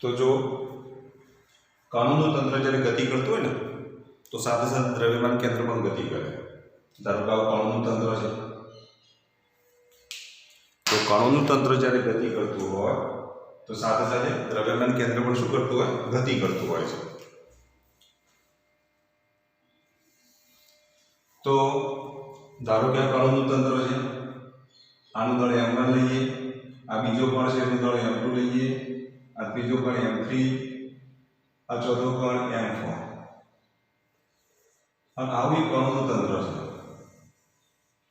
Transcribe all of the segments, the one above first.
तो जो कणों तंत्र જ્યારે ગતિ કરતું હોય ને તો સાથે સાથે દ્રવ્યમાન કેન્દ્ર પણ ગતિ કરે। ધારો કે કણોનું તંત્ર છે તો કણોનું તંત્ર જ્યારે ગતિ કરતું હોય તો સાથે સાથે દ્રવ્યમાન કેન્દ્ર પણ શું કરતું હોય? ગતિ કરતું હોય છે। તો ધારો કે આ કણોનું તંત્ર છે, આનું દળ m1 લઈએ, આ બીજો કણ છે એનું દળ m2 લઈએ, આ ત્રીજો કણ m3, આ ચોથો કણ m4 અને આવું એક કણોનું તંત્ર છે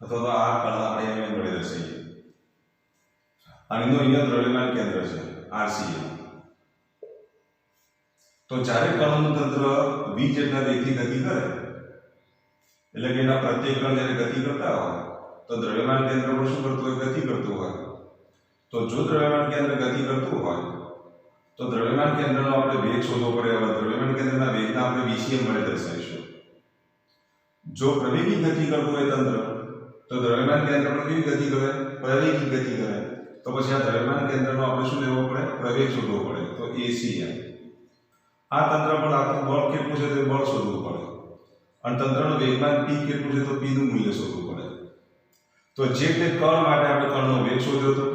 અથવા તો આ કણ આપણે m વડે દર્શાવીએ અને એનું અહીંયા દ્રવ્યમાન કેન્દ્ર છે RCM। તો જ્યારે કણોનું તંત્ર v જેટલા વેગથી ગતિ કરે એટલે કે એના પ્રત્યેક કણ જ્યારે ગતિ કરતા હોય તો દ્રવ્યમાન કેન્દ્ર પણ શું કરતું હોય? ગતિ કરતું હોય। તો જો દ્રવ્યમાન કેન્દ્ર ગતિ કરતું હોય તો દ્રવ્યમાન કેન્દ્રનો આપણે વેગ શોધવો પડે। હવે દ્રવ્યમાન કેન્દ્રના વેગને આપણે VCM વડે દર્શાવીશું। જો પ્રવેગી ગતિ કરતું હોય તંત્ર તો દ્રવ્યમાન કેન્દ્ર પણ કેવી ગતિ કરે? પ્રવેગી ગતિ કરે। તો પછી આ દ્રવ્યમાન કેન્દ્રનો આપણે શું લેવો પડે? પ્રવેગ શોધવો પડે। તો ACM। આ તંત્ર પર લાગતું બળ કેટલું છે તે બળ શોધવું પડે અને તંત્રનું વેગમાન p કેટલું છે તો p નું મૂલ્ય શોધવું પડે। તો જે તે કણ માટે આપણે કણનો વેગ શોધ્યો હતો,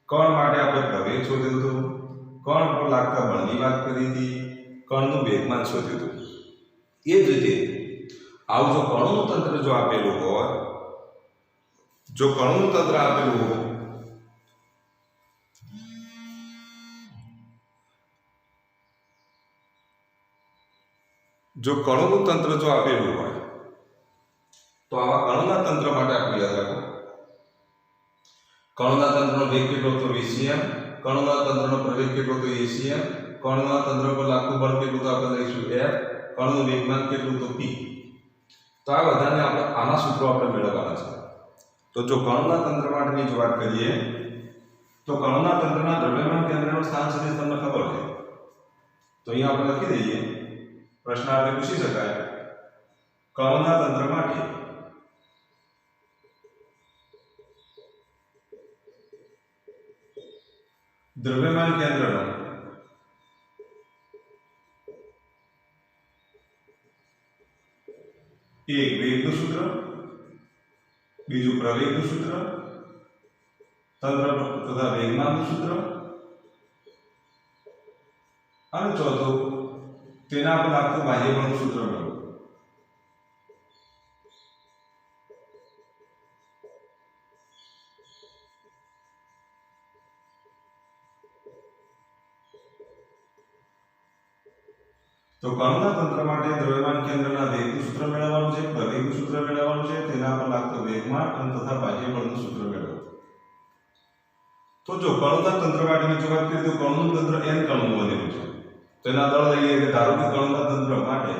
કણ માટે આપણે પ્રવેગ શોધ્યો હતો, કણ પર લાગતા બળની વાત કરી હતી, કણનું વેગમાન શોધ્યું હતું। એ જ રીતે આવું જો કણોનું તંત્ર જો આપેલું હોય, જો કણોનું તંત્ર આપેલું હોય જો કણોનું તંત્ર જો આપેલું હોય તો આવા કણોના તંત્ર માટે આપણે યાદ રાખો કણોના તંત્રનો વેગ કેટલો તો VCM, કણોના તંત્રનો પ્રવેગ કેટલો તો ACM, કણોના તંત્ર પર લાગતું બળ કેટલું તો આપણે લઈશું F, કણનું વેગમાન કેટલું તો p। તો આ બધાને આપણે આના સૂત્રો આપણે મેળવવાના છે। તો જો કણોના તંત્ર માટેની જો વાત કરીએ તો કણોના તંત્રના દ્રવ્યમાન કેન્દ્રનું સ્થાન સદિશ તમને ખબર છે તો અહીંયા આપણે લખી દઈએ। પ્રશ્ન આપણે પૂછી શકાય કણોના તંત્ર માટે દ્રવ્યમાન કેન્દ્રનો એક વેગનું સૂત્ર, બીજું પ્રવેગનું સૂત્ર, તંત્ર તથા વેગમાનનું સૂત્ર અને ચોથું તેના પર લાગતું બાહ્ય બળનું સૂત્ર મેળવો। તો કણોના તંત્ર માટે દ્રવ્યમાન કેન્દ્રના વેગનું સૂત્ર મેળવવાનું છે, પ્રવેગનું સૂત્ર મેળવવાનું છે, તેના પર લાગતું વેગમાન અને તથા બાહ્ય બળનું સૂત્ર મેળવો। તો જો કણોના તંત્ર માટેની જો વાત કરીએ તો કણોનું તંત્ર n કણનું બનેલું છે। તો એના દળ લઈએ કે ધારો કે કણોના તંત્ર માટે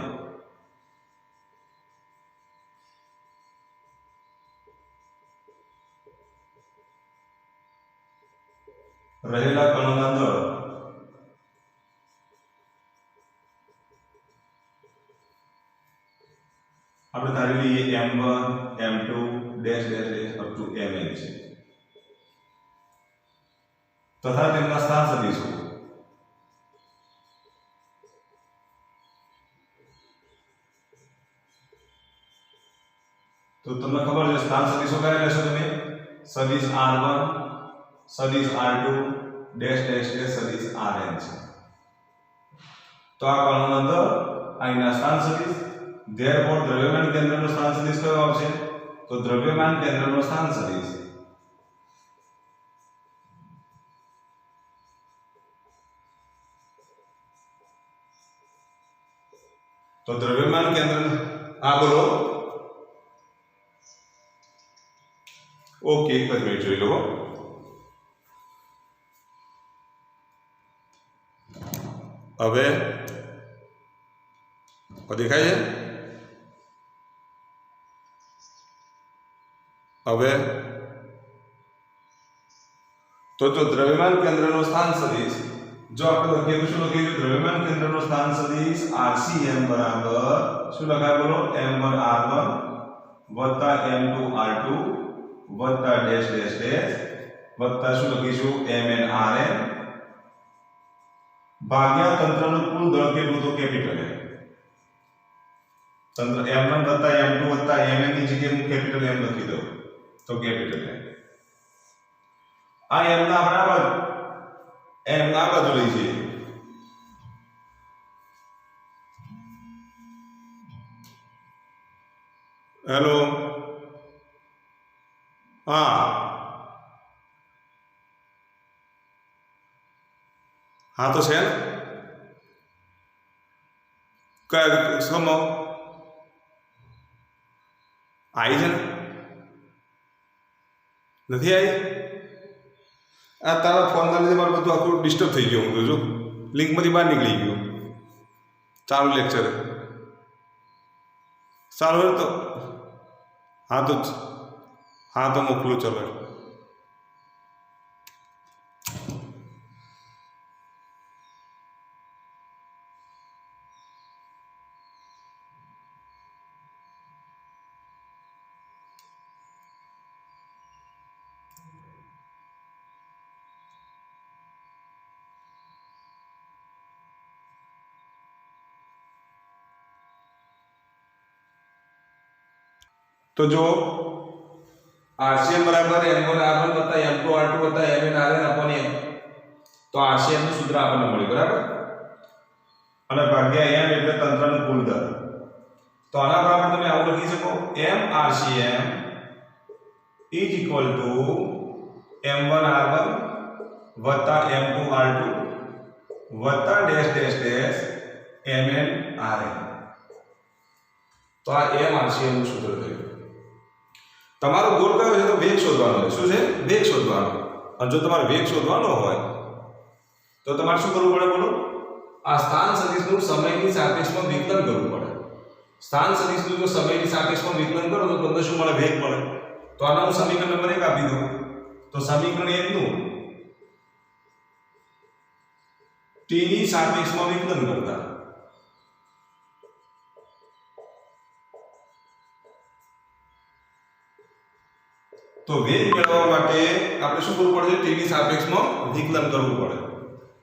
રહેલા કણોના દળ આપણે ધારી લઈએ m1, m2 dash dash dash up to mn છે તથા તેમના સ્થાન સદિશો। તો તમને ખબર છે સ્થાન સદિશો કયા લેશો તમે? સદિશ r1, સદિશ r2 ડેશ ડેશ ડેશ સદિશ rn છે। તો આ કણોના દળ અહીંના સ્થાન સદિશ ધેરફોર દ્રવ્યમાન કેન્દ્રનો સ્થાન સદિશ કયો આવશે? તો દ્રવ્યમાન કેન્દ્રનો સ્થાન સદિશ તો દ્રવ્યમાન કેન્દ્ર આ બોલો ઓકે એક મિનિટ જોઈ લો। હવે દેખાય છે? હવે તો જો દ્રવ્યમાન કેન્દ્રનો સ્થાન સદિશ જો આપણે લખીએ તો શું લખીએ? દ્રવ્યમાન કેન્દ્રનો સ્થાન સદિશ RCM બરાબર શું લખાય બોલો? m1 r1 વત્તા m2 r2 વત્તા ડેશ ડેશ ડેશ વત્તા શું લખીશું? mn rn ભાગ્યા તંત્રનું કુલ દળ કેટલું તો કેપિટલ M. તંત્ર M1 વત્તા M2 વત્તા Mn ની જગ્યાએ હું કેપિટલ M લખી દઉં તો કેપિટલ M. આ M ના બરાબર M ના બાજુ લઈ જઈએ. હેલો હા હા તો છે ને કયા સમો આવી છે ને નથી આવી આ તારા ફોનના લીધે મારું બધું આખું ડિસ્ટર્બ થઈ ગયું. હું તો જો લિંકમાંથી બહાર નીકળી ગયો. ચાલુ લેક્ચર ચાલુ હોય તો હા તો મોકલું ચલો. તો જો RCM બરાબર M1 R1 વત્તા M2 R2 વત્તા Mn Rn upon M. તો RCM નું સૂત્ર આપણને મળ્યું બરાબર, અને ભાગ્યા M એટલે તંત્રનું કુલ દળ. તો આના બરાબર તમે આવું લખી શકો M RCM is equal to M1 R1 વત્તા M2 R2 વત્તા dash dash dash Mn Rn. તો આ M RCM નું સૂત્ર થયું. તમારો ગોલ કયો છે? તો વેગ શોધવાનો છે. શું છે? વેગ શોધવાનો. અને જો તમારે વેગ શોધવાનો હોય તો તમારે શું કરવું પડે બોલો? આ સ્થાન સદિશનું સમયની સાપેક્ષમાં વિકલન કરવું પડે. સ્થાન સદિશનું જો સમયની સાપેક્ષમાં વિકલન કરો તો તમને શું મળે? વેગ મળે. તો આના હું સમીકરણ નંબર 1 આપી દઉં. તો સમીકરણ 1 નું t ની સાપેક્ષમાં વિકલન કરતા તો વેગ મેળવવા માટે આપણે શું કરવું પડે? t ની સાપેક્ષમાં વિકલન કરવું પડે.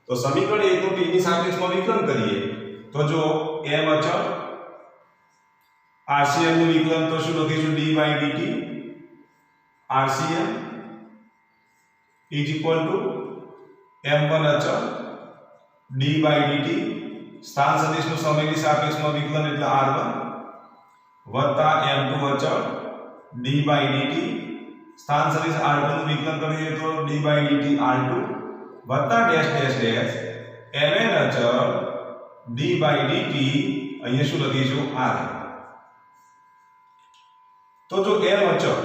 તો સમીકરણ 1 નું t ની સાપેક્ષમાં વિકલન કરીએ તો જો m અચળ RCM નું વિકલન તો શું લખીશું? d/dt RCM is equal to m1 અચળ d/dt સ્થાન સદિશનું સમયની સાપેક્ષમાં વિકલન એટલે r1 વત્તા m2 અચળ d/dt સ્થાન સદિશ r2 નું વિકલન કરીએ તો d/dt r2 વત્તા ડેશ ડેશ ડેશ mn અચળ d/dt અહીંયા શું લખીશું? r. તો જો m અચળ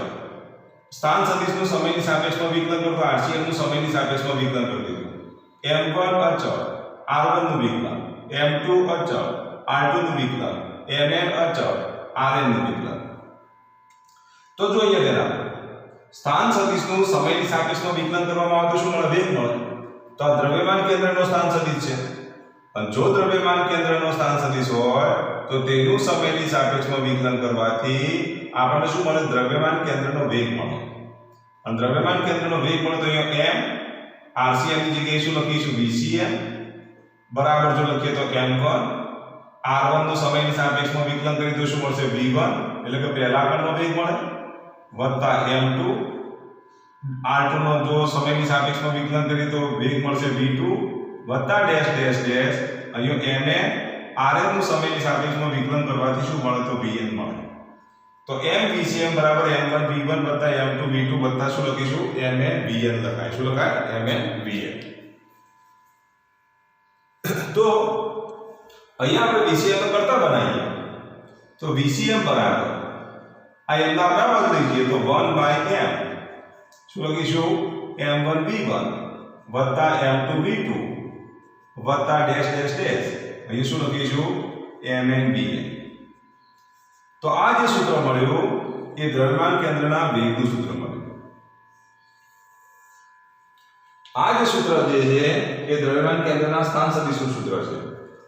સ્થાન સદિશનું સમયની સાપેક્ષમાં વિકલન કરો તો RCM નું સમયની સાપેક્ષમાં વિકલન કરી દીધું. m1 અચળ r1 નું વિકલન, m2 અચળ r2 નું વિકલન, mn અચળ rn નું વિકલન. તો જો અહીંયા જરા સ્થાન સદિશનું સમયની સાપેક્ષમાં વિકલન કરવામાં આવે તો શું મળે? વેગ મળે. તો આ દ્રવ્યમાન કેન્દ્રનો સ્થાન સદિશ છે, અને જો દ્રવ્યમાન કેન્દ્રનો સ્થાન સદિશ હોય તો તેનું સમયની સાપેક્ષમાં વિકલન કરવાથી આપણને શું મળે? દ્રવ્યમાન કેન્દ્રનો વેગ મળે. અને દ્રવ્યમાન કેન્દ્રનો વેગ મળે તો અહીંયા m RCM ની જગ્યાએ શું લખીશું? VCM બરાબર જો લખીએ તો m1 r1 નું સમયની સાપેક્ષમાં વિકલન કરીએ તો શું મળશે? v1 એટલે કે પહેલા કણનો વેગ મળે વત્તા m2 r2 નો જો સમયની સાપેક્ષમાં વિકલન કરીએ તો વેગ મળશે v2 વત્તા ડેશ ડેશ ડેશ અહીંયા mn rn નું સમયની સાપેક્ષમાં વિકલન કરવાથી શું મળે? તો vn મળે. તો m VCM બરાબર m1 v1 વત્તા m2 v2 વત્તા શું લખીશું? mn vn લખાય. શું લખાય? mn vn. તો અહીંયા આપણે VCM નો કરતા બનાવીએ તો VCM બરાબર આ m ના બરાબર લઈ જઈએ તો 1/m શું લખીશું? m1 v1 વત્તા m2 v2 વત્તા ડેશ ડેશ ડેશ અહીં શું લખીશું? mn vn. તો આ જે સૂત્ર મળ્યું એ દ્રવ્યમાન કેન્દ્રના વેગનું સૂત્ર મળ્યું. આ જે સૂત્ર જે છે એ દ્રવ્યમાન કેન્દ્રના સ્થાન સદિશનું સૂત્ર છે.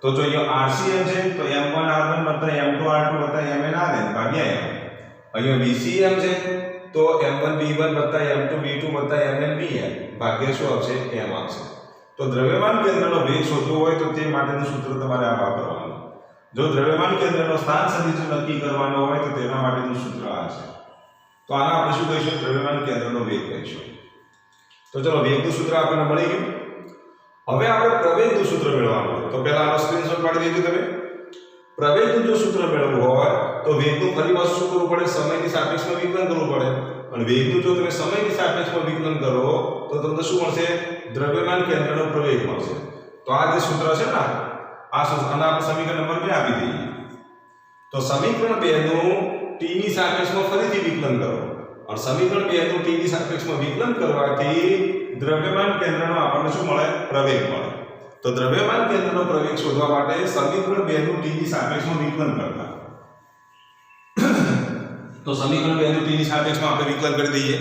તો જો અહીંયા RCM છે તો m1 r1 વત્તા m2 r2 વત્તા mn rn ભાગ્યા m. અહીંયા VCM છે તો m1 v1 વત્તા m2 v2 વત્તા mn vn ભાગ્યા શું આવશે? m આવશે. તો દ્રવ્યમાન કેન્દ્રનો વેગ શોધવો હોય તો તે માટેનું સૂત્ર તમારે આ વાપરવાનું. જો દ્રવ્યમાન કેન્દ્રનો સ્થાન સદિશ નક્કી કરવાનો હોય તો તેના માટેનું સૂત્ર આ છે. તો આને આપણે શું કહીશું? દ્રવ્યમાન કેન્દ્રનો વેગ કહીશું. તો ચલો વેગનું સૂત્ર આપણને મળી ગયું. હવે આપણે પ્રવેગનું સૂત્ર મેળવવાનું હોય તો પહેલા આનો સ્ક્રીનશોટ પાડી દેજો તમે. પ્રવેગનું જો સૂત્ર મેળવવું હોય તો વેગનું ફરી પાછું શું કરવું પડે? સમયની સાપેક્ષમાં વિકલન કરવું પડે. અને વેગનું જો તમે સમયની સાપેક્ષમાં વિકલન કરો તો તમને શું મળશે? દ્રવ્યમાન કેન્દ્રનો પ્રવેગ મળશે. તો આ જે સૂત્ર છે ને આ સૂત્ર આના આપણે સમીકરણ નંબર 2 આપી દઈએ. તો સમીકરણ 2 નું t ની સાપેક્ષમાં ફરીથી વિકલન કરો. और समीकरण 2 નું t ની સાપેક્ષમાં વિકલન કરવાથી દ્રવ્યમાન કેન્દ્રનો આપણને શું મળે? પ્રવેગ મળે. તો દ્રવ્યમાન કેન્દ્રનો પ્રવેગ શોધવા માટે સમીકરણ 2 નું t ની સાપેક્ષમાં વિકલન કરતા. તો સમીકરણ 2 નું t ની સાપેક્ષમાં આપણે વિકલન કરી દઈએ.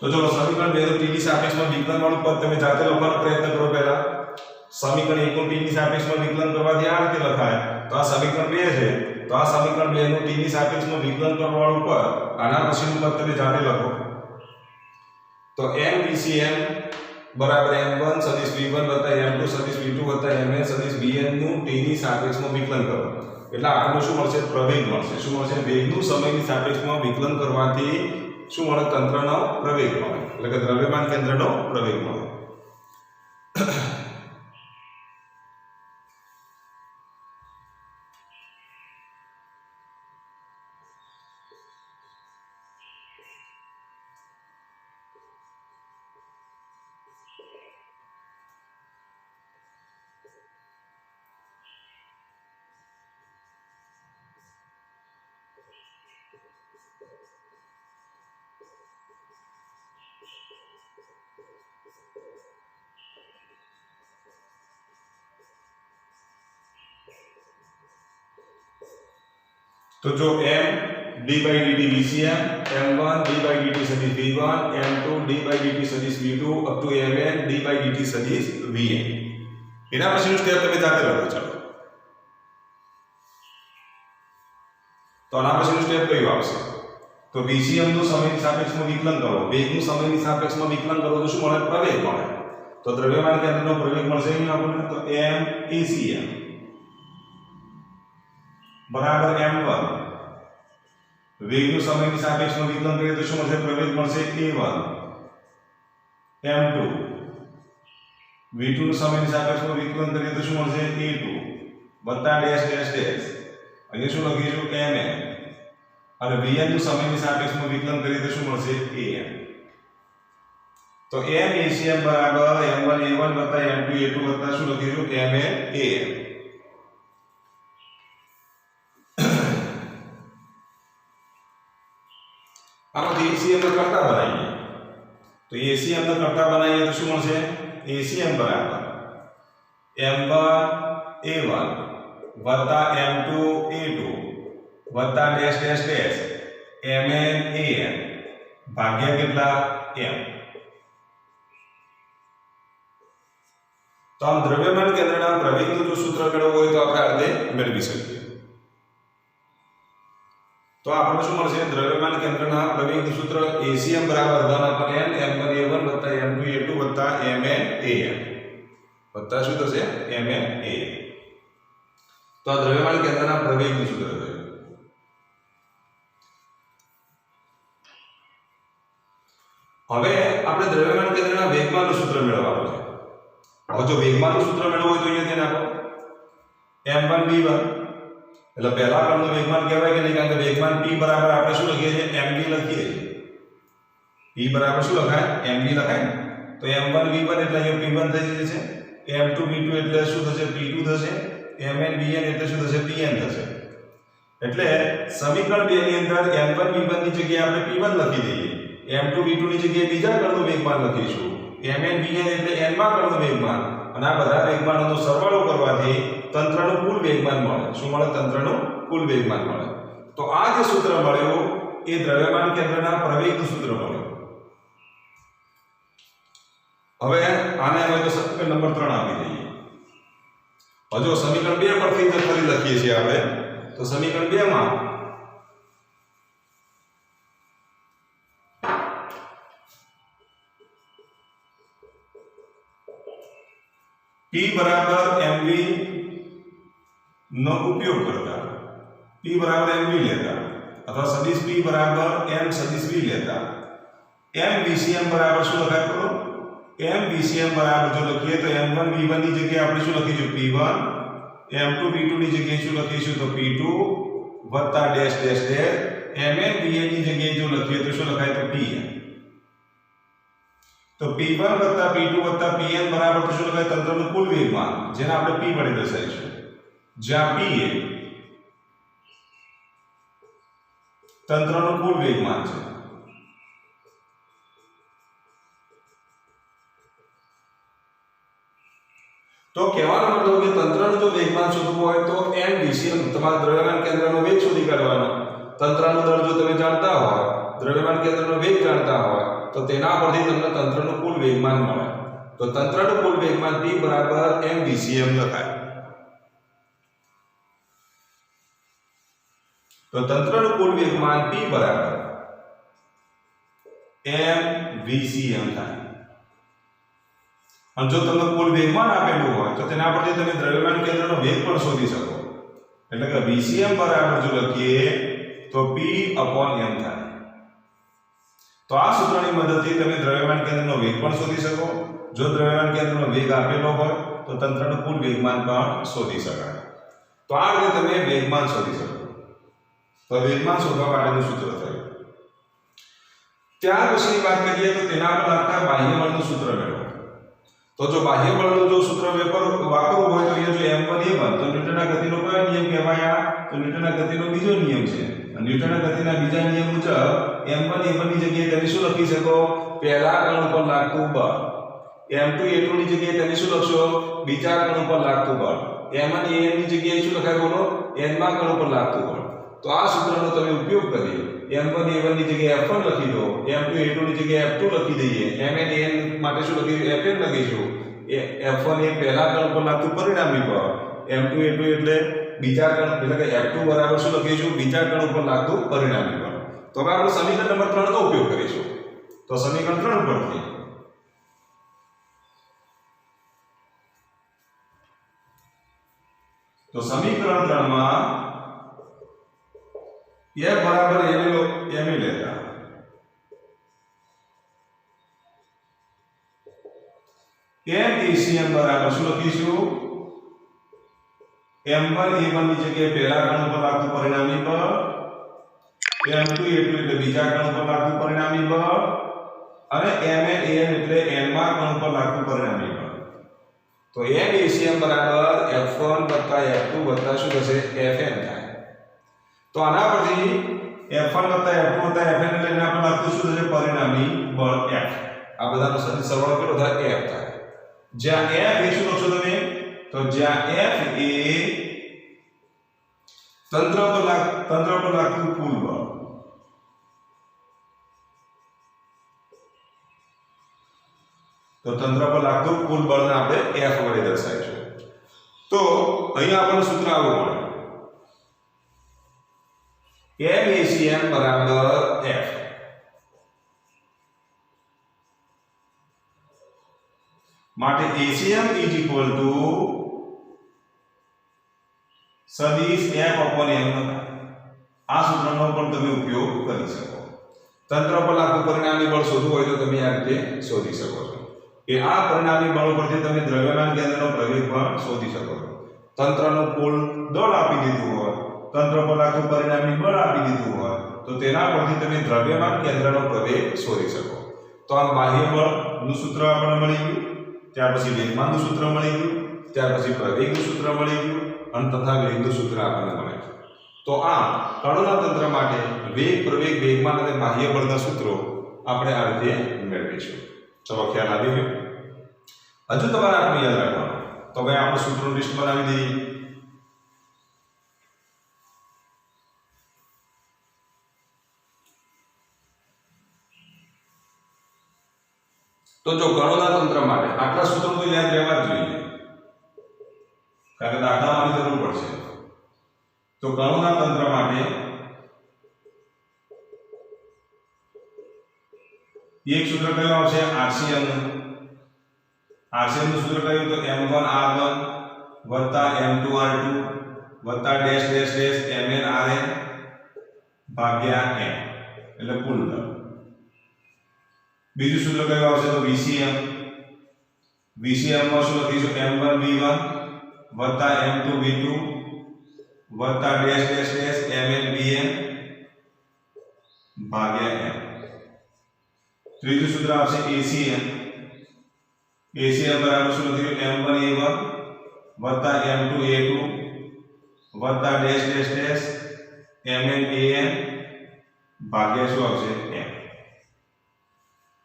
तो चलो समीकरण 2 નું t ની સાપેક્ષમાં વિકલન વાળું પદ તમે જાતે લખવાનો પ્રયત્ન કરો. પહેલા સમીકરણ 1 નું t ની સાપેક્ષમાં વિકલન કરવાથી આ રીતે લખાય. તો આ સમીકરણ 2 છે. તો આ સમીકરણ 2 નું t ની સાપેક્ષમાં વિકલન કરવા વાળું પદ આના પછીનું પદ તમે જાતે લખો. તો m/VCM બરાબર m1 સદિશ v1 m2 સદિશ v2 mn સદિશ vn નું t ની સાપેક્ષમાં વિકલન કરો. એટલે આપણને શું મળશે? પ્રવેગ મળશે. શું મળશે? વેગનું સમયની સાપેક્ષમાં વિકલન કરવાથી શું મળે? તંત્રનો પ્રવેગ મળે. એટલે કે દ્રવ્યમાન કેન્દ્રનો પ્રવેગ મળે. तो जो m d/dt VCM, m1 d/dt सदिश v1, m2 d/dt सदिश v2 up to mn d/dt सदिश vn. એના પછીનું સ્ટેપ તમે જાતે લખો. ચાલો તો આના પછીનું સ્ટેપ કયું આવશે? તો VCM નું સમયની સાપેક્ષમાં વિકલન કરો. વેગનું સમયની સાપેક્ષમાં વિકલન કરો તો શું મળે? પ્રવેગ મળે. તો દ્રવ્યમાન કેન્દ્રનો પ્રવેગ મળશે અહીં આપણને. તો m/ACM बराबर m1 वेगનું સમયની સાપેક્ષમાં વિકલન કરીએ તો શું મળશે? પ્રવેગ મળશે a1 m2 v2 નું સમયની સાપેક્ષમાં વિકલન કરીએ તો શું મળશે? a2 વત્તા ડેશ ડેશ ડેશ અહીંયા શું લખીશું? mn અને vn નું સમયની સાપેક્ષમાં વિકલન કરીએ તો શું મળશે? an. તો m/ACM બરાબર m1 a1 વત્તા m2 a2 વત્તા શું લખીશું? mn an. આમાંથી ACM નો કરતા બનાવીએ. તો ACM નો કરતા બનાવીએ તો શું મળશે? ACM બરાબર m1 a1 વત્તા m2 a2 વત્તા dash dash dash mn an ભાગ્યા કેટલા? m. તો આમ દ્રવ્યમાન કેન્દ્રના પ્રવેગનું જો સૂત્ર મેળવવું હોય તો આપણે આ રીતે મેળવી શકીએ. तो આપણને શું મળશે? દ્રવ્યમાન કેન્દ્રના પ્રવેગનું સૂત્ર ACM બરાબર 1/n m1 a1 m2 a2 mn an વત્તા શું થશે? mn an. તો આ દ્રવ્યમાન કેન્દ્રના પ્રવેગનું સૂત્ર છે. હવે આપણે દ્રવ્યમાન કેન્દ્રના વેગમાનનું સૂત્ર મેળવવાનું છે. હવે જો વેગમાનનું સૂત્ર મેળવવું હોય તો અહીંયા ધ્યાન આપો. m1 v1 એટલે પહેલા ક્રમનું વેગમાન કહેવાય કે નહીં? કારણ કે વેગમાન p બરાબર આપણે શું લખીએ છીએ? mv લખીએ છીએ. p બરાબર શું લખાય? mv લખાય ને. તો m1 v1 એટલે અહીંયા p1 થઈ જશે. m2 v2 એટલે શું થશે? p2 થશે. mn vn એટલે શું થશે? pn થશે. એટલે સમીકરણ 2 ની અંદર m1 v1 ની જગ્યાએ આપણે p1 લખી દઈએ. m2 v2 ની જગ્યાએ બીજા ક્રમનું વેગમાન લખીશું. mn vn એટલે n માં ક્રમનું વેગમાન. અને આ બધા વેગમાનોનો સરવાળો કરવાથી તંત્રનું કુલ વેગમાન મળે. શું મળે? તંત્રનું કુલ વેગમાન મળે. તો આ જે સૂત્ર મળ્યું એ દ્રવ્યમાન કેન્દ્રના પ્રવેગનું સૂત્ર મળ્યું. હવે આને હવે તો સમીકરણ નંબર 3 આપી દઈએ. હજુ સમીકરણ 2 પરથી જ ફરી લખીએ છીએ આપણે. તો સમીકરણ 2 માં P બરાબર mv નો ઉપયોગ કરતા, P બરાબર mv લેતા અથવા સદિશ P બરાબર m સદિશ v લેતા m VCM બરાબર શું લખાય કરો? m VCM બરાબર જો લખીએ તો m1 v1 ની જગ્યાએ આપણે શું લખીશું? p1. m2 v2 ની જગ્યાએ શું લખીશું? તો p2 વત્તા dash dash dash mn vn ની જગ્યાએ જો લખીએ તો શું લખાય? તો pn. તો p1 વત્તા p2 વત્તા pn બરાબર તો શું લખાય? તંત્રનું કુલ વેગમાન, જેને આપણે p વડે દર્શાવીશું, જ્યાં p એ તંત્રનું કુલ વેગમાન છે. તો કહેવાનો મતલબ કે તંત્રનું જો વેગમાન શોધવું હોય તો m VCM તમારા દ્રવ્યમાન કેન્દ્રનો વેગ શોધી કાઢવાનો. તંત્રનો દળ જો તમે જાણતા હોય, દ્રવ્યમાન કેન્દ્રનો વેગ જાણતા હોય તો તેના પરથી તમને તંત્રનું કુલ વેગમાન મળે. તો તંત્રનું કુલ વેગમાન P બરાબર m VCM લખાય. તો તંત્રનું કુલ વેગમાન P બરાબર m VCM થાય. અને જો તમને કુલ વેગમાન આપેલું હોય તો તેના પરથી તમે દ્રવ્યમાન કેન્દ્રનો વેગ પણ શોધી શકો. એટલે કે VCM બરાબર જો લખીએ તો P/m થાય. તો આ સૂત્રની મદદથી તમે દ્રવ્યમાન કેન્દ્રનો વેગ પણ શોધી શકો. જો દ્રવ્યમાન કેન્દ્રનો વેગ આપેલો હોય તો તંત્રનું કુલ વેગમાન પણ શોધી શકાય. તો આ રીતે તમે વેગમાન શોધી શકો. તો વેગમાન શોધવા માટેનું સૂત્ર થયું. ત્યાર પછીની વાત કરીએ તો તેના પર લાગતા બાહ્ય બળનું સૂત્ર મેળવો. તો જો બાહ્ય બળનું જો સૂત્ર વાપરવું હોય તો અહીંયા જો m1 તો ન્યૂટનના ગતિનો કયો નિયમ કહેવાય? તો ન્યૂટનના ગતિનો બીજો નિયમ છે. ન્યૂટનના ગતિના બીજા નિયમ મુજબ m1 ની જગ્યાએ તમે શું લખી શકો? પહેલા કણ ઉપર લાગતું બળ. m2 a2 ની જગ્યાએ તમે શું લખશો? બીજા કણ ઉપર લાગતું બળ. m1 an ની જગ્યાએ શું લખાય બોલો? n માં કણ ઉપર લાગતું બળ. તો આ સૂત્રનો તમે ઉપયોગ કરી m1 a1 ની જગ્યાએ f1 લખી દો, m2 a2 ની જગ્યાએ f2 લખી દઈએ, mn an માટે શું લખીશું? fn લખીશું. f1 એ પહેલા કણ પર લાગતું પરિણામી બળ, m2 a2 એટલે બીજા કણ, એટલે કે f2 બરાબર શું લખીશું? બીજા કણ ઉપર લાગતું પરિણામી બળ. તો હવે આપણે સમીકરણ નંબર 3 નો ઉપયોગ કરીશું. તો સમીકરણ 3 પરથી તો સમીકરણ 3 માં F બરાબર m લેતા m ACM બરાબર શું લખીશું? m1 a1 ની જગ્યાએ પહેલા કણ ઉપર લાગતું પરિણામી બળ, m2 a2 એટલે બીજા કણ ઉપર લાગતું પરિણામી બળ, અને mn an એટલે n માં કણ ઉપર લાગતું પરિણામી બળ. તો m ACM બરાબર f1 f2 શું થશે? fn થાય. તો આના પરથી f1 f2 fn એટલે એના પર લાગતું શું થશે? પરિણામી બળ f. આ બધાનો સદિશ સરવાળો કેટલો થાય? f થાય. જ્યાં f એ શું લખશો તમે? તો જ્યાં f એ તંત્ર પર લાગતું કુલ બળ. તો તંત્ર પર લાગતું કુલ બળને આપણે f વડે દર્શાવીશું. તો અહીંયા આપણને સૂત્ર આવું મળે: m ACM બરાબર f. માટે ACM is equal to સદિશ f/m. આ સૂત્રનો પણ તમે ઉપયોગ કરી શકો. તંત્ર પર લાગતું પરિણામી બળ શોધવું હોય તો તમે આ રીતે શોધી શકો છો. કે આ પરિણામી બળ પરથી તમે દ્રવ્યમાન કેન્દ્રનો પ્રવેગ પણ શોધી શકો છો. તંત્રનું કુલ દળ આપી દીધું હોય, તંત્ર પર લાગતું પરિણામી બળ આપી દીધું હોય તો તેના પરથી તમે દ્રવ્યમાન કેન્દ્રનો પ્રવેગ શોધી શકો. તો આ બાહ્ય બળનું સૂત્ર આપણને મળી ગયું, ત્યાર પછી વેગમાનનું સૂત્ર મળી ગયું, ત્યાર પછી પ્રવેગનું સૂત્ર મળી ગયું અને તથા વેગનું સૂત્ર આપણને મળે. તો આ કણોના તંત્ર માટે વેગ, પ્રવેગ, વેગમાન અને બાહ્ય બળના સૂત્રો આપણે આ રીતે મેળવીશું. ચલો ખ્યાલ આવી ગયો? હજુ તમારે આપણે યાદ રાખવાનું. તો ભાઈ આપણે સૂત્રોનું લિસ્ટ બનાવી દઈએ. તો તો જો કણોના તંત્ર માટે આટલા સૂત્રો તો યાદ રહેવા જ જોઈએ, કારણ કે દાખલામાં જરૂર પડશે. તો કણોના તંત્ર માટે એક સૂત્ર કયું આવશે? આરસીએમ નું. આરસીએમ નું સૂત્ર કયું? તો m1r1 m2r2 dash dash dash mnrn ભાગ્યા n, એટલે કુલ દળ. બીજું સૂત્ર કયું આવશે? તો VCM. VCM માં શું લખીશું? m1v1 m2v2 dash dash dash mnbn ભાગ્યા n. ત્રીજું સૂત્ર આવશે ACM. ACM બરાબર શું લખીશું? m1a1 m2a2 dash dash dash mnan ભાગ્યા શું આવશે? m.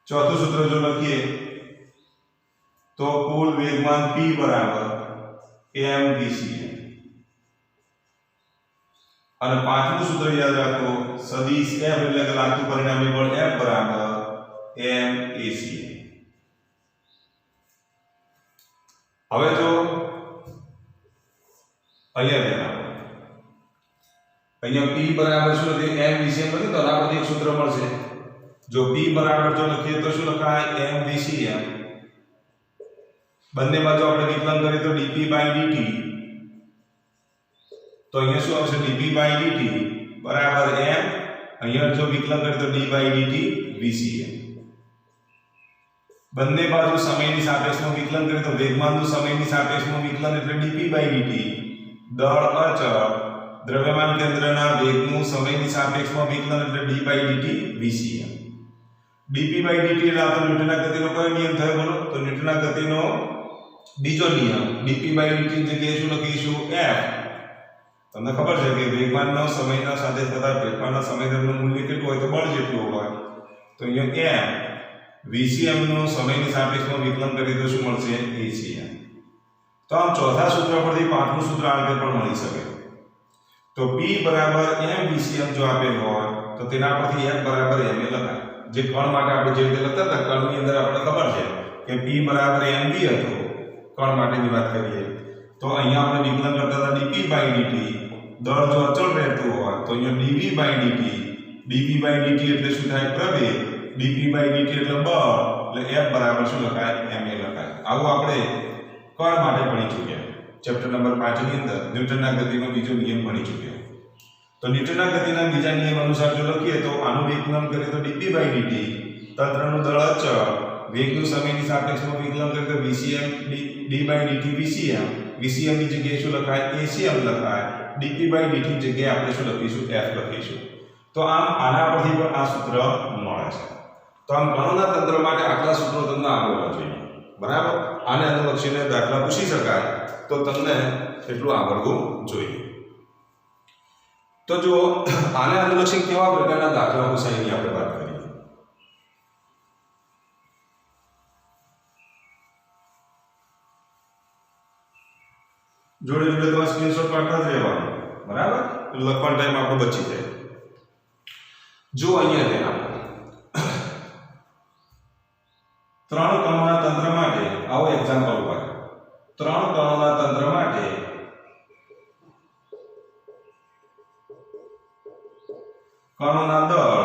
ચોથું સૂત્ર જો લખીએ તો કુલ વેગમાન p બરાબર mvcm. અને પાંચમું સૂત્ર યાદ રાખો, સદિશ f એટલે કે લાગતું પરિણામી બળ F બરાબર MACM. હવે જો અહીંયા ધ્યાન આપો, અહીંયા p બરાબર શું લખીએ? mvcm લખીએ તો આ પછી એક સૂત્ર મળશે. જો p બરાબર જો લખીએ તો શું લખાય? mvcm. બંને બાજુ આપણે વિકલન કરીએ તો dp/dt, તો અહીંયા શું આવશે? dp/dt બરાબર m, અહીંયા જો વિકલન કરીએ તો d/dt vcm. બંને બાજુ સમયની સાપેક્ષમાં વિકલન કરીએ તો વેગમાનનું સમયની સાપેક્ષમાં વિકલન એટલે dp/dt. દળ અચળ દ્રવ્યમાન કેન્દ્રના વેગનું સમયની સાપેક્ષમાં વિકલન એટલે d/dt vcm. dp/dt એટલે આપણો ન્યૂટનના ગતિનો કયો નિયમ થયો બોલો? તો ન્યૂટનના ગતિનો બીજો નિયમ. dp/dt ની જગ્યાએ શું લખીશું? f. તમને ખબર છે કે વેગમાનનો સમયના સાથે થતા ફેરફારના સમય દરમિયાન મૂલ્ય કેટલું હોય તો બળ જેટલું હોય. તો અહીંયા m VCM નું સમયની સાપેક્ષમાં વિકલન કરીએ તો શું મળશે? ACM. તો આમ ચોથા સૂત્ર પરથી પાંચમું સૂત્ર આ રીતે પણ મળી શકે. તો P બરાબર mVCM જો આપેલ હોય તો તેના પરથી F બરાબર ma લખાય. જે કણ માટે આપણે જે રીતે લખતા હતા, કણની અંદર આપણે ખબર છે કે P બરાબર mv હતો કણ માટેની વાત કરીએ તો અહીંયા આપણે વિકલન કરતા હતા dp/dt. દળ જો અચળ રહેતું હોય તો અહીંયા dv/dt. dv/dt એટલે શું થાય? પ્રવેગ. dp/dt એટલે બળ, એટલે F બરાબર શું લખાય? ma લખાય. આવું આપણે કણ માટે ભણી ચૂક્યા. ચેપ્ટર નંબર 5 ની અંદર ન્યૂટનના ગતિનો બીજો નિયમ ભણી ચૂક્યા. તો ન્યૂટનના ગતિના બીજા નિયમ અનુસાર જો લખીએ તો આનું વિકલન કરીએ તો dp/dt, તંત્રનું દળ અચળ, વેગનું સમયની સાપેક્ષમાં વિકલન કરીએ તો VCM d/dt VCM. VCM ની જગ્યાએ શું લખાય? ACM લખાય. dp/dt ની જગ્યાએ આપણે શું લખીશું? F લખીશું. તો આમ આના પરથી પણ આ સૂત્ર મળે છે. તો આમ કણોના તંત્ર માટે આટલા સૂત્રો તમને આવડવા જોઈએ, બરાબર? આને અનુલક્ષીને દાખલા પૂછી શકાય તો તમને એટલું આવડવું જોઈએ. તો જો આને અનુલક્ષીને કેવા પ્રકારના દાખલા પૂછાય એની આપણે વાત કરીએ. જોડે જોડે તમારે સ્ક્રીનશોટ પાડતા જ રહેવાનું, બરાબર? લખવાનો ટાઈમ આપણો બચી જાય. જો અહીંયા ધ્યાન આપો, ત્રણ કણોના તંત્ર માટે આવો એક્ઝામ્પલ ઉપર, ત્રણ કણોના તંત્ર માટે કણોના દળ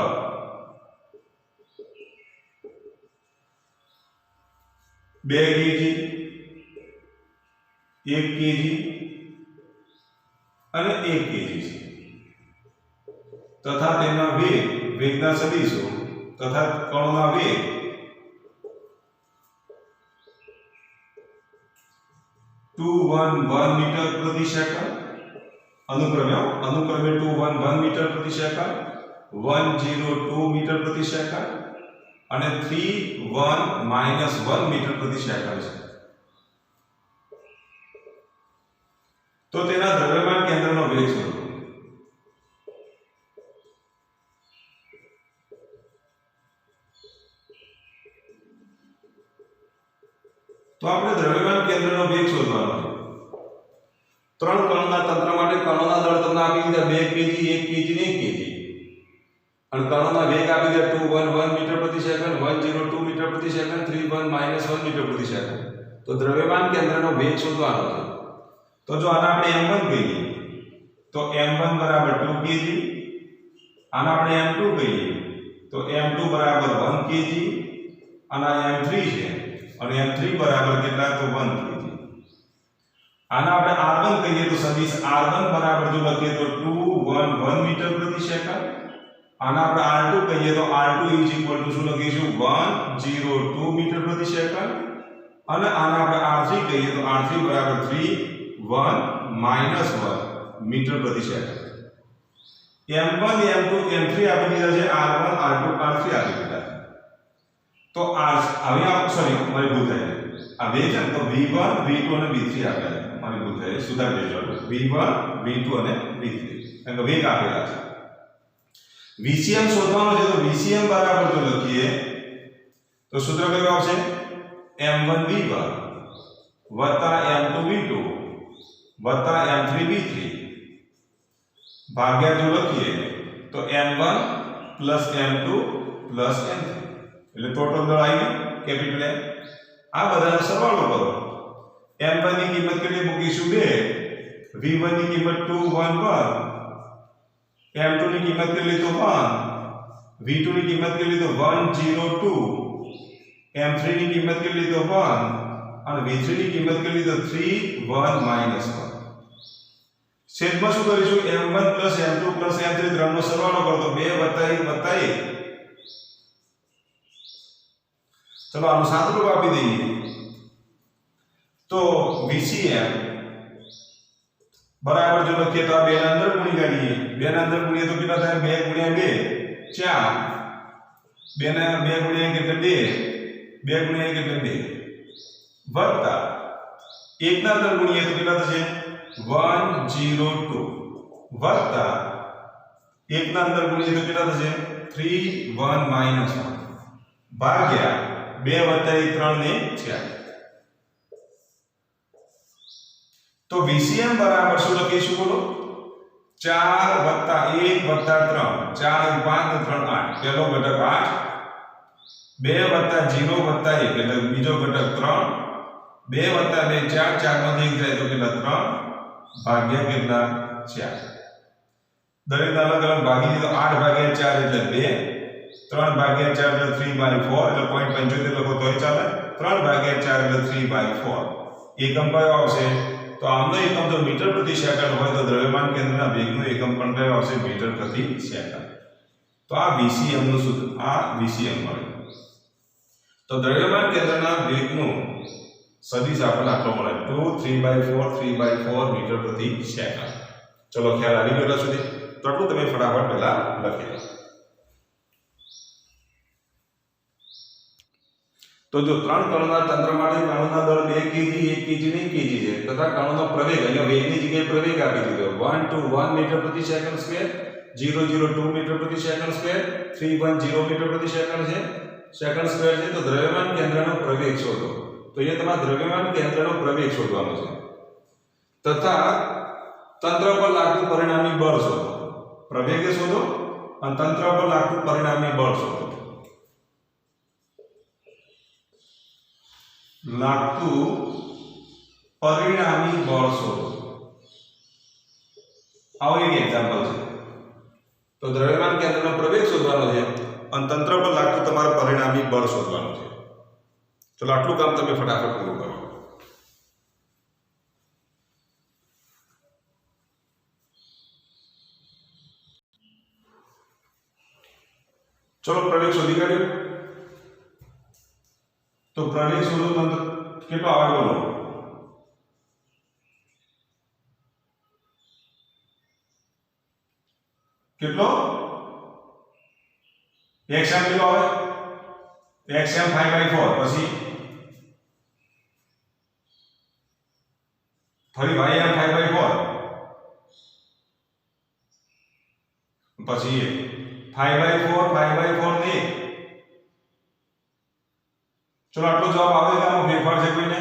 બે કેજી, 1 કેજી અને 1 કેજી છે તથા તેના વેગના સદિશો તથા કણોના વેગ (211 મીટર પ્રતિ સેકન્ડ) અનુક્રમે 211 મીટર પ્રતિ સેકન્ડ, 102 મીટર પ્રતિ સેકન્ડ અને 31 - 1 મીટર પ્રતિ સેકન્ડ છે. તો તેના દ્રવ્યમાન કેન્દ્રનો વેગ શોધો. તો આપણે દ્રવ્યમાન કેન્દ્રનો વેગ શોધવાનો છે. ત્રણ કણોના તંત્ર માટે કણોના દળ તમને આપી દીધા 2 કેજી, 1 કેજી ને 1 કેજી. અને કણોના વેગ આપી દીધા 211 મીટર પ્રતિ સેકન્ડ, 102 મીટર પ્રતિ સેકન્ડ, 31 1 -1 મીટર પ્રતિ સેકન્ડ. તો દ્રવ્યમાન કેન્દ્રનો વેગ શોધવાનો છે. તો જો આને આપણે m1 કહીએ તો m1 બરાબર 2 kg, આને આપણે m2 કહીએ તો m2 બરાબર 1 kg, અને આ m3 છે અને m3 બરાબર કેટલા તો 1 kg. આને આપણે r1 કહીએ તો સદિશ r1 બરાબર જો લખીએ તો 211 મીટર પ્રતિ સેકન્ડ. આને આપણે r2 કહીએ તો r2 શું લખીશું 102 મીટર પ્રતિ સેકન્ડ. અને આને આપણે r3 કહીએ તો r3 બરાબર 31 -1 મીટર પ્રતિ સેકન્ડ. m1 m2 m3 આપી દીધા છે, r1 r2 r3 આપી દીધા. તો હવે સોરી મારી ભૂલ થઈ આ બે છે તો v1 v2 અને v3 આપ્યા છે. મારી ભૂલ થઈ સુધાર દેજો. v1 v2 અને v3 કારણ કે વેગ આપેલા છે. VCM શોધવાનો છે તો VCM બરાબર જો લખીએ તો સૂત્ર કયું આવશે m1 v1 m2 v2 m3 v3 ભાગ્યા જો લખીએ તો m1 m2 m3 એટલે ટોટલ દળ આવી કેપિટલ M. આ બધાનો સરવાળો કરો. m1 ની કિંમત કેટલી મૂકીશું 2, v1 ની કિંમત 211, m2 ની કિંમત કેટલી તો 1, v2 ની કિંમત કેટલી તો 102, m3 ની કિંમત કેટલી તો 1 અને v3 ની કિંમત કેટલી તો 31 -1. છેદમાં શું કરીશું m1 m2 m3 ત્રણનો સરવાળો કરો તો 2 + 1 + 1. ચલો આનું સાદુરૂપ આપી દઈએ તો VCM બરાબર જો લખીએ તો આ બે ના અંદર ગુણી કાઢીએ. બે ના અંદર ગુણીએ તો કેટલા થાય 2 × 2 4, 2 ના 2 ગુણ્યા 1 એટલે 2, 2 ગુણ્યા 1 એટલે 2 વત્તા 1 ના અંદર ગુણીએ તો કેટલા થશે 102 વત્તા 1 ના અંદર ગુણીએ તો કેટલા થશે 31 -1 ભાગ્યા 2 + 1 3 ને 4. તો VCM બરાબર શું લખીશું બોલો 4 + 1 + 3 4 × 5 = 3 8. પહેલો ઘટક 8, 2 + 0 + 1 એટલે બીજો ઘટક 3, 2 + 2 4, 4 માંથી 1 જાય તો કેટલા 3 ભાગ્યા કેટલા 4. દરેક અલગ અલગ ભાગી દીધો 8 ભાગ્યા 4 એટલે 2, 3 ભાગ્યા 4 એટલે 3/4 એટલે 0.75 લખો તોય ચાલે, 3 ભાગ્યા 4 એટલે 3/4. એકમ કયો આવશે તો આમનો એકમ જો મીટર પ્રતિ સેકન્ડ હોય તો દ્રવ્યમાન કેન્દ્રના વેગનો એકમ પણ કયો આવશે મીટર પ્રતિ સેકન્ડ. તો આ VCM નું સૂત્ર આ VCM મળે. તો દ્રવ્યમાન કેન્દ્રના વેગનું સદિશ આપણને આટલો મળે 2 3/4 મીટર પ્રતિ સેકન્ડ. ચલો ખ્યાલ આવી ગયો સુધી તો આટલું તમે ફટાફટ પહેલા લખી લો. તો જો ત્રણ કણોના તંત્ર માટે કણોના દળ 2 kg 1 kg ને kg છે તથા કણોનો પ્રવેગ અહીંયા વેગની જગ્યાએ પ્રવેગ આપી દીધો 121 મીટર પ્રતિ સેકન્ડ સ્ક્વેર, 002 મીટર પ્રતિ સેકન્ડ સ્ક્વેર, 310 મીટર પ્રતિ સેકન્ડ સ્ક્વેર છે. તો દ્રવ્યમાન કેન્દ્રનો પ્રવેગ શોધો. તો અહીંયા તમારે દ્રવ્યમાન કેન્દ્રનો પ્રવેગ શોધવાનો છે તથા તંત્ર પર લાગતું પરિણામી બળ શોધો. પ્રવેગ શોધો અને તંત્ર પર લાગતું પરિણામી બળ શોધો. લાગતું પરિણામી બળ શોધો. આવો એક એક્ઝામ્પલ છે. તો દ્રવ્યમાન કેન્દ્રનો પ્રવેગ શોધવાનો છે અને તંત્ર પર લાગતું તમારે પરિણામી બળ શોધવાનું છે. ચલો આટલું કામ તમે ફટાફટ પૂરું કરો. ચલો પ્રવેગ શોધી કાઢ્યો. તો પ્રવેગ શોધો તંત્ર કેટલો આવે બોલો કેટલો xm કેટલો આવે xm 5/4 પછી ફરી ym 5/4 પછી 5/4 ને ચલો આટલો જવાબ આવે કે આમાં ફેરફાર છે કોઈને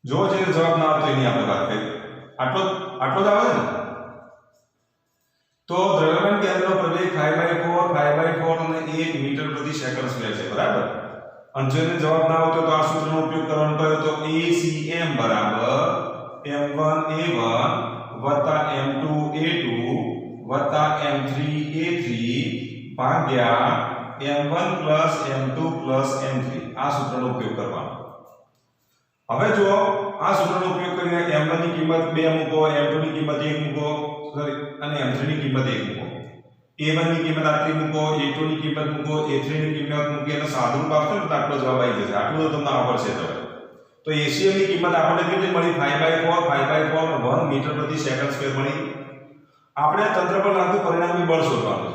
જો છે જવાબ ના આવતો એની આપણે વાત કરી. આટલો જ આવે ને તો દ્રવ્યમાન કેન્દ્રનો પ્રવેગ 5/4 અને સેકન્ડ સ્ક્વેર છે બરાબર અને જેને જવાબ ના આવતો તો આ સૂત્રનો ઉપયોગ કરવાનો કયો તો ACM બરાબર m1a1 m2a2 m3a3 ભાગ્યા m1 m2 m3 આ સૂત્રનો ઉપયોગ કરવાનો હવે જો આ સૂત્રનો ઉપયોગ કરીને m1 ની કિંમત 2 મૂકો m2 ની કિંમત 1 મૂકો અને m3 ની કિંમત 1 મૂકો a1 ની કિંમત આટલી મૂકો a2 ની કિંમત મૂકો a3 ની કિંમત મૂકી અને સાદુરૂપ આપશો ને તો આટલો જવાબ આવી જશે આટલું તો તમને આવડશે તો ACM ની કિંમત આપણને કેટલી મળી 5/4 1 મીટર પ્રતિ સેકન્ડ સ્ક્વેર મળી આપણે તંત્ર પર લાગતું પરિણામી બળ શોધવાનું છે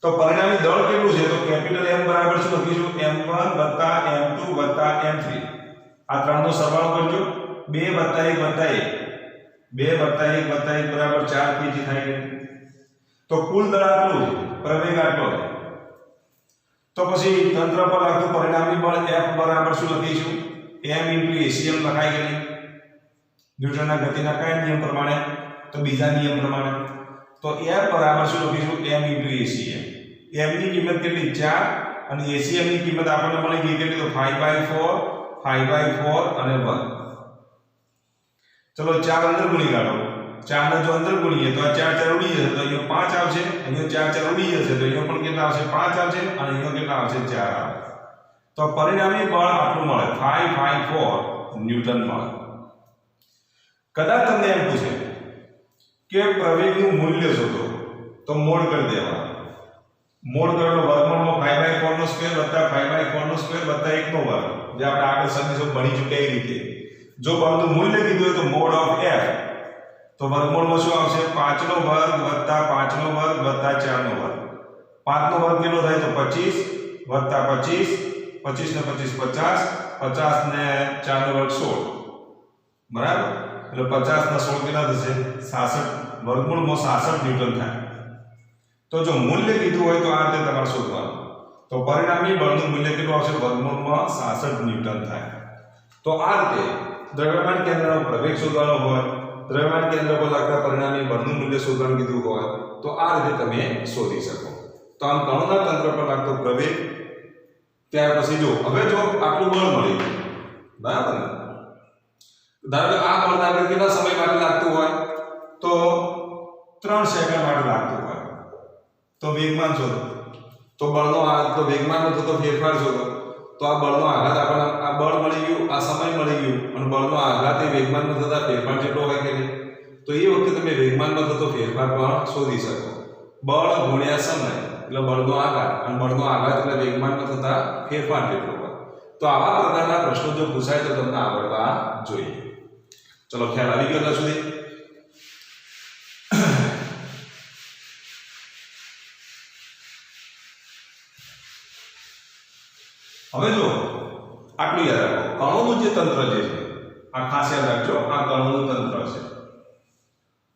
તો પરિણામી દળ કેટલું છે તો કેપિટલ M બરાબર શું લખીશું m1 m2 m3 આ ત્રણનો સરવાળો કરજો 2 + 1 + 1 બરાબર 4 kg થાય છે તો કુલ દળ આટલું છે પ્રવેગ આટલો છે તો પછી તંત્ર પર લાગતું પરિણામી બળ F બરાબર શું લખીશું m * ACM લખાય કે નહીં ન્યૂટનના ગતિના કયા નિયમ પ્રમાણે તો બીજા નિયમ પ્રમાણે તો F બરાબર શું લખીશું m * ACM m ની કિંમત કેટલી 4 અને ACM ની કિંમત આપણને મળી ગઈ કેટલી તો 5/4 અને 1 ચલો 4 અંદર ગુણી કાઢો 4 ને જો અંદર ગુણીએ તો આ 4 4 ઉડી જશે તો અહીંયા 5 આવશે અહીંયા 4 4 ઉડી જશે તો અહીંયા પણ કેટલા આવશે 5 આવશે અને અહીંયા કેટલા આવશે 4 આવશે તો પરિણામી બળ આટલું મળે 554 ન્યૂટન મળે કદાચ તમને એમ પૂછે કે પ્રવેગનું મૂલ્ય શોધો તો મોડ કરી દેવા મોડ કરેલો વર્ગમૂળમાં 5/4 નો સ્ક્વેર વત્તા 5/4 નો સ્ક્વેર વત્તા 1 નો વર્ગ જે આપણે આગળ સમીકરણ ભણી ચૂક્યા એ રીતે જો બળનું મૂલ્ય કીધું હોય તો મોડ ઓફ F તો વર્ગમૂળમાં શું આવશે 5 નો વર્ગ વત્તા 5 નો વર્ગ વત્તા 4 નો વર્ગ 5 નો વર્ગ કેટલો થાય તો 25 વત્તા 25 25 ને 25 50 50 ને 4 નો વર્ગ 16 બરાબર એટલે 50 ના 16 કેટલા થશે 66 વર્ગમૂળમાં 66 ન્યૂટન થાય તો જો મૂલ્ય કીધું હોય તો આ રીતે તમારે શોધવાનું તો પરિણામી બળનું મૂલ્ય કેટલું આવશે વર્ગમૂળમાં 66 ન્યૂટન થાય તો આ રીતે દ્રવ્યમાન કેન્દ્રનો પ્રવેગ શોધવાનો હોય દ્રવ્યમાન કેન્દ્ર પર લાગતા પરિણામી બળનું મૂલ્ય શોધવાનું કીધું હોય તો આ રીતે તમે શોધી શકો તો આમ કણોના તંત્ર પર લાગતો પ્રવેગ ત્યાર પછી જો હવે જો આટલું બળ મળી ગયું બરાબર ને ધારો કે આ બળને આપણે કેટલા સમય માટે લાગતું હોય તો 3 સેકન્ડ માટે લાગતું હોય તો વેગમાન શોધો તો બળનો તો વેગમાનમાં થતો ફેરફાર શોધો તો આ બળનો આઘાત આપણને આ બળ મળી ગયું આ સમય મળી ગયું અને બળનો આઘાત એ વેગમાનમાં થતા ફેરફાર જેટલો હોય કે નહીં તો એ વખતે તમે વેગમાનમાં થતો ફેરફાર પણ શોધી શકો બળ ગુણ્યા સમય એટલે બળનો આઘાત અને બળનો આઘાત એટલે વેગમાનમાં થતા ફેરફાર જેટલો હોય તો આવા પ્રકારના પ્રશ્નો જો પૂછાય તો તમને આવડવા જોઈએ ચલો ખ્યાલ આવી ગયો ત્યાં સુધી હવે જો આટલું યાદ રાખો કણોનું જે તંત્ર જે છે આ ખાસ યાદ રાખજો આ કણોનું તંત્ર છે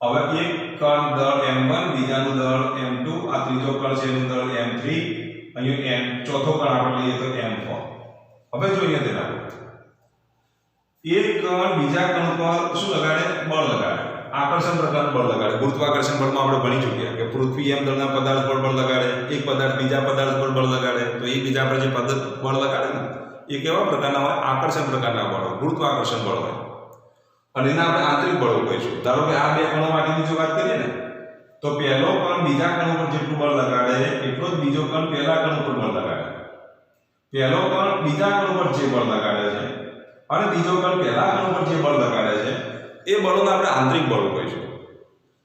હવે એક કણ દળ m1 બીજાનું દળ m2 આ ત્રીજો કણ છે એનું દળ m3 અહીંયા ચોથો કણ આપણે લઈએ તો m4 હવે જો અહીંયા ધ્યાન રાખો એક કણ બીજા કણ પર શું લગાડે બળ લગાડે આકર્ષણ પ્રકારનું બળ લગાડે ગુરુત્વાકર્ષણ બળમાં આપણે ભણી ચૂક્યા કે પૃથ્વી એમ દળના પદાર્થ પર બળ લગાડે એક પદાર્થ બીજા પદાર્થ પર બળ લગાડે તો એક બીજા પર જે પદાર્થ બળ લગાડે ને એ કેવા પ્રકારના હોય આકર્ષણ પ્રકારના બળ હોય ગુરુત્વાકર્ષણ બળ હોય અને એના આપણે આંતરિક બળો કહીશું ધારો કે આ બે કણો માટેની જો વાત કરીએ ને તો પહેલો કણ બીજા કણ ઉપર જેટલું બળ લગાડે એટલો જ બીજો કણ પહેલા કણ ઉપર બળ લગાડે પહેલો કણ બીજા કણ ઉપર જે બળ લગાડે છે અને બીજો કણ પહેલા કણ ઉપર જે બળ લગાડે છે એ બળોને આપણે આંતરિક બળો કહીશું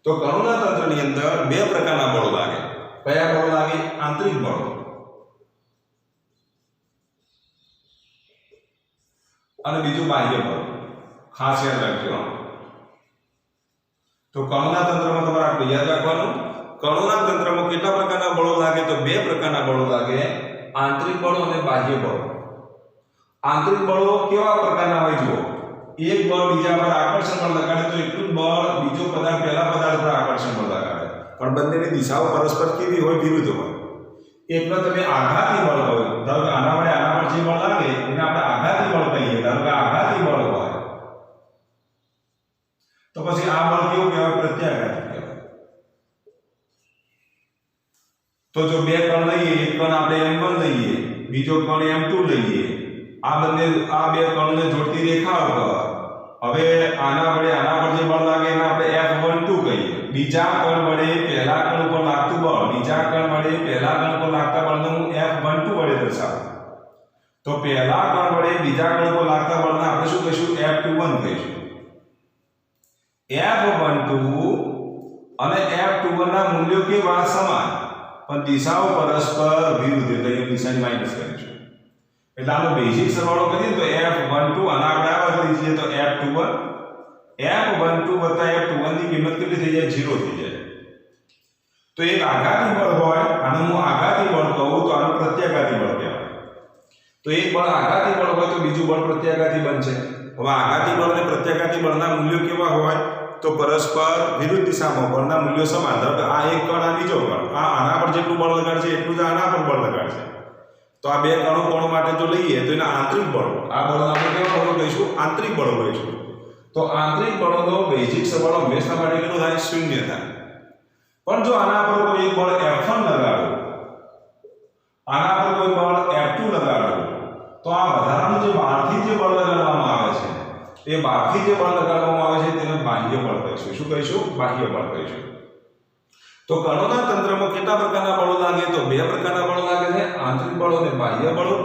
તો કણોના તંત્રની અંદર બે પ્રકારના બળો લાગે કયા બળો લાગે આંતરિક બળો અને બીજું બાહ્ય બળ ખાસ યાદ રાખજો તો કણોના તંત્રમાં તમારે આટલું યાદ રાખવાનું કણોના તંત્રમાં કેટલા પ્રકારના બળો લાગે તો બે પ્રકારના બળો લાગે આંતરિક બળો અને બાહ્ય બળો આંતરિક બળો કેવા પ્રકારના હોય જુઓ એક બળ બીજા પર આકર્ષણ બળ લગાડે તો એટલું જ બળ બીજો પદાર્થ પહેલા પદાર્થ પર આકર્ષણ બળ લગાડે પણ બંનેની દિશાઓ પરસ્પર કેવી હોય વિરુદ્ધ હોય એટલે તમે આઘાતી બળ હોય ધારો કે આના વડે આના પર જે બળ લાગે એને આપણે આઘાતી બળ કહીએ ધારો કે આઘાતી બળ હોય તો પછી આ બળ કેવું કહેવાય પ્રત્યાઘાતી કહેવાય તો જો બે કણ લઈએ, એક કણ આપણે m1 લઈએ, બીજો કણ m2 લઈએ, આ બે કણને જોડતી રેખા ઉપર હવે આના વડે આના પર જે બળ લાગે એને આપણે F12 કહીએ. બીજા કણ વડે પહેલા કણ ઉપર લાગતું બળ, બીજા કણ વડે પહેલા કણ પર લાગતા બળને હું F12 વડે દર્શાવું. તો પહેલા કણ વડે બીજા કણ પર લાગતા બળને આપણે શું કહીશું? F21 કહીશું. F12 અને F21 ના મૂલ્યો કેવા? સમાન, પણ દિશાઓ પરસ્પર વિરુદ્ધ, એટલે એ દિશાની માઈનસ કરીશું. એટલે આનો બેઝિક સરવાળો કરીએ તો F12 અને આપણે આ બદલી દઈએ તો F21 વત્તા F21 ની કિંમત કેટલી થઈ જાય? 0 થઈ જાય. તો એક આઘાતી બળ હોય, આને હું આઘાતી બળ કહું તો આનું પ્રત્યાઘાતી બળ કહેવાય. તો એક બળ આઘાતી બળ હોય તો બીજું બળ પ્રત્યાઘાતી બનશે. હવે આઘાતી બળ અને પ્રત્યાઘાતી બળના મૂલ્યો કેવા હોય? તો પરસ્પર વિરુદ્ધ દિશામાં બળના મૂલ્યો સમાન. ધારો આ એક કણ, આ બીજો કણ, આ આના પર જેટલું બળ લગાડશે એટલું જ આના પર બળ લગાડશે. તો આ બે કણો માટે જો લઈએ તો એના આંતરિક બળો, આ બળો આપણે કેવા બળો કહીશું? આંતરિક બળો કહીશું. તો આંતરિક બળોનો બેઝિક સરવાળો હંમેશા માટે કેટલો થાય? 0 થાય. પણ જો આના પર કોઈ એક બળ F1 લગાડો, આના પર કોઈ બળ F2 લગાડો, તો આ વધારાનું જે બહારથી જે બળ લગાડવામાં આવે છે, એ બહારથી જે બળ લગાડવામાં આવે છે તેને બાહ્ય બળ કહીશું. શું કહીશું? બાહ્ય બળ કહીશું. તો કણોના તંત્રમાં કેટલા પ્રકારના બળો લાગે? તો બે પ્રકારના બળો લાગે છે, આંતરિક બળો અને બાહ્ય બળો.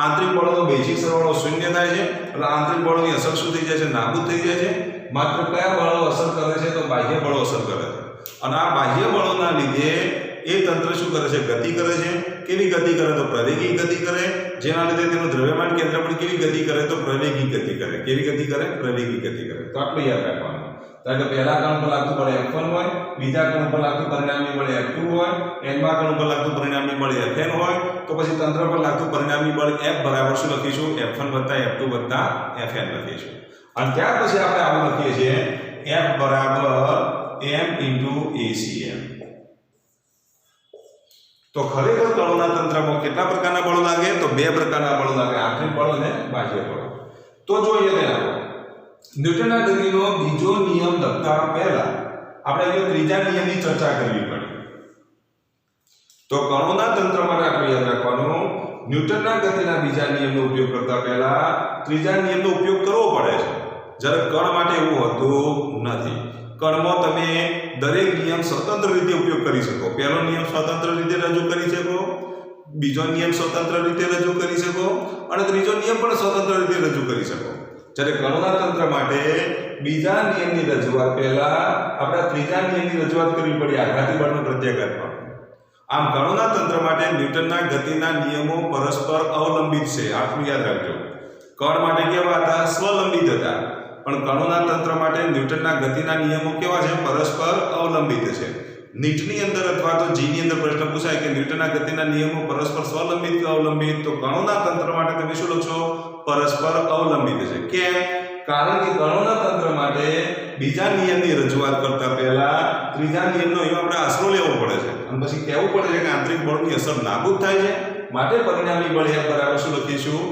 આંતરિક બળોનો બેઝિક સરવાળો 0 થાય છે, એટલે આંતરિક બળોની અસર શું થઈ જાય છે? નાબૂદ થઈ જાય છે. માત્ર કયા બળો અસર કરે છે? તો બાહ્ય બળો અસર કરે છે. અને આ બાહ્ય બળોના લીધે એ તંત્ર શું કરે છે? ગતિ કરે છે. કેવી ગતિ કરે? તો પ્રવેગી ગતિ કરે. જેના લીધે તેનું દ્રવ્યમાન કેન્દ્ર પણ કેવી ગતિ કરે? તો પ્રવેગી ગતિ કરે. કેવી ગતિ કરે? પ્રવેગી ગતિ કરે. તો આટલું યાદ રાખવાનું. કારણ કે પહેલા કણ પર લાગતું બળ F1 હોય, બીજા કણ પર લાગતું પરિણામી બળ F2 હોય, nમા કણ પર લાગતું પરિણામી બળ Fn હોય, તો પછી તંત્ર પર લાગતું પરિણામી બળ F બરાબર શું લખીશું? F1 F2 Fn લખીશું. અને ત્યાર પછી આપણે આવું લખીએ છીએ F બરાબર m × ACM. તો ખરેખર કણોના તંત્રમાં કેટલા પ્રકારના બળો લાગે? તો બે પ્રકારના બળો લાગે, આંતરિક બળો અને બાહ્ય બળો. તો જોઈએ તેના ન્યૂટનના ગતિનો બીજો નિયમ લખતા પહેલા આપણે અહીંયા ત્રીજા નિયમની ચર્ચા કરવી પડે. તો કણોના તંત્ર માટે આપણે યાદ રાખવાનું, ન્યૂટનના ગતિના બીજા નિયમનો ઉપયોગ કરતા પહેલા ત્રીજા નિયમનો ઉપયોગ કરવો પડે છે. જ્યારે કણ માટે એવું હોતું નથી. કણમાં તમે દરેક નિયમ સ્વતંત્ર રીતે ઉપયોગ કરી શકો. પહેલો નિયમ સ્વતંત્ર રીતે રજૂ કરી શકો, બીજો નિયમ સ્વતંત્ર રીતે રજૂ કરી શકો અને ત્રીજો નિયમ પણ સ્વતંત્ર રીતે રજૂ કરી શકો. જ્યારે કણોના તંત્ર માટે બીજા નિયમની રજૂઆત પહેલા આપણે ત્રીજા નિયમની રજૂઆત કરવી પડી, આઘાતી બળનો પ્રત્યાઘાત બળ. આમ કણોના તંત્ર માટે ન્યૂટનના ગતિના નિયમો પરસ્પર અવલંબિત છે. આટલું યાદ રાખજો. કણ માટે કેવા હતા? સ્વલંબિત હતા. પણ કણોના તંત્ર માટે ન્યૂટનના ગતિના નિયમો કેવા છે? પરસ્પર અવલંબિત છે. નીટની અંદર અથવા તો જીની અંદર પ્રશ્ન પૂછાય કે ન્યૂટનના ગતિના નિયમો પરસ્પર સ્વલંબિત કે અવલંબિત, તો કણોના તંત્ર માટે તમે શું લખશો? પરસ્પર અવલંબિત છે. કેમ? કારણ કે કણોના તંત્ર માટે બીજા નિયમની રજૂઆત કરતા પહેલા ત્રીજા નિયમનો અહીં આપણે આશરો લેવો પડે છે અને પછી કહેવું પડે છે કે આંતરિક બળની અસર નાબૂદ થાય છે, માટે પરિણામી બળ F બરાબર શું લખીશું?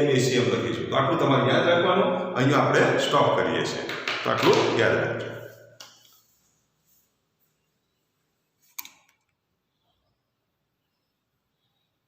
MACM લખીશું. તો આટલું તમારે યાદ રાખવાનું. અહીંયા આપણે સ્ટોપ કરીએ છીએ. તો આટલું યાદ રાખજો.